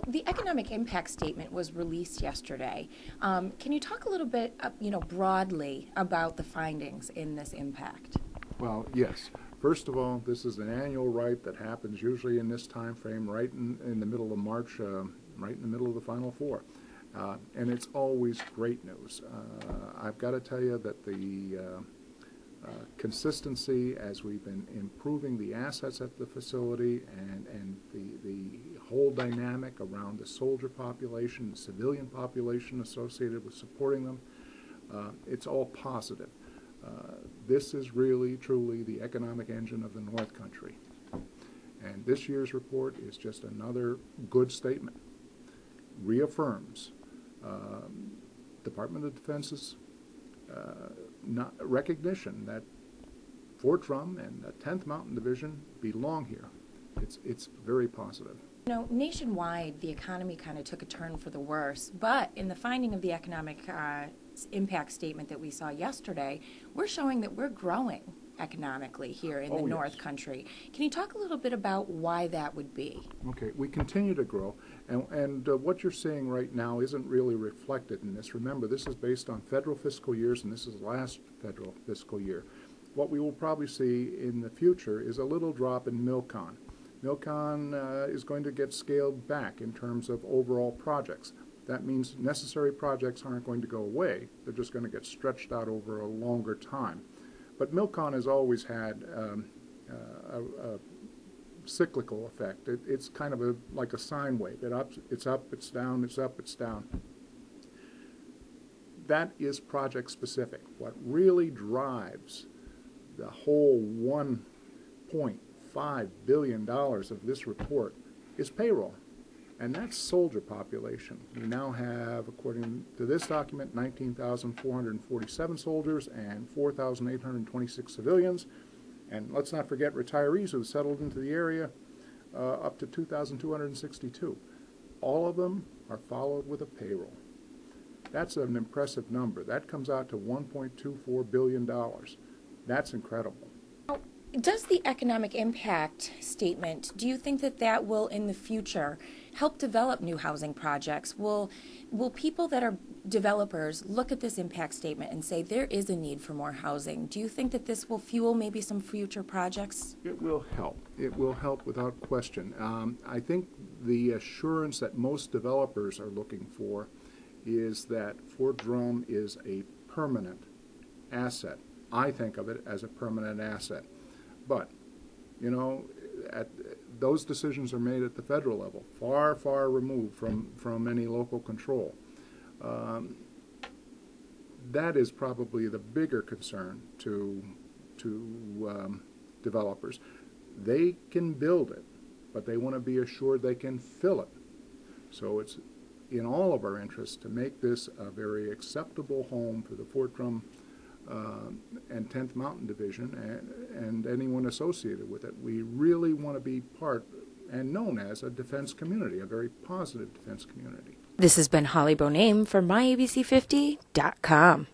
The economic impact statement was released yesterday. Can you talk a little bit, broadly about the findings in this impact? Well, yes. First of all, this is an annual right that happens usually in this time frame, right in the middle of March, right in the middle of the Final Four. And it's always great news. I've got to tell you that the consistency as we've been improving the assets at the facility and the whole dynamic around the soldier population, the civilian population associated with supporting them, it's all positive. This is really, truly the economic engine of the North Country. And this year's report is just another good statement. Reaffirms Department of Defense's recognition that Fort Drum and the 10th Mountain Division belong here. It's very positive. Nationwide, the economy kind of took a turn for the worse, but in the finding of the economic impact statement that we saw yesterday, we're showing that we're growing economically here in the North Country. Can you talk a little bit about why that would be? Okay, we continue to grow, and what you're seeing right now isn't really reflected in this. Remember, this is based on federal fiscal years, and this is the last federal fiscal year. What we will probably see in the future is a little drop in MILCON. MILCON is going to get scaled back in terms of overall projects. That means necessary projects aren't going to go away. They're just going to get stretched out over a longer time. But MILCON has always had a cyclical effect. It's kind of like a sine wave. It's up, it's down, it's up, it's down. That is project specific. What really drives the whole $1.5 billion of this report is payroll. And that's soldier population. We now have, according to this document, 19,447 soldiers and 4,826 civilians. And let's not forget retirees who settled into the area, up to 2,262. All of them are followed with a payroll. That's an impressive number. That comes out to $1.24 billion. That's incredible. Does the economic impact statement, do you think that that will in the future help develop new housing projects? Will people that are developers look at this impact statement and say there is a need for more housing? Do you think that this will fuel maybe some future projects? It will help. It will help without question. I think the assurance that most developers are looking for is that Fort Drum is a permanent asset. I think of it as a permanent asset. But, those decisions are made at the federal level, far, far removed from any local control. That is probably the bigger concern to developers. They can build it, but they want to be assured they can fill it. So it's in all of our interests to make this a very acceptable home for the Fort Drum and 10th Mountain Division and anyone associated with it. We really want to be part and known as a defense community, a very positive defense community. This has been Holly Boname for myabc50.com.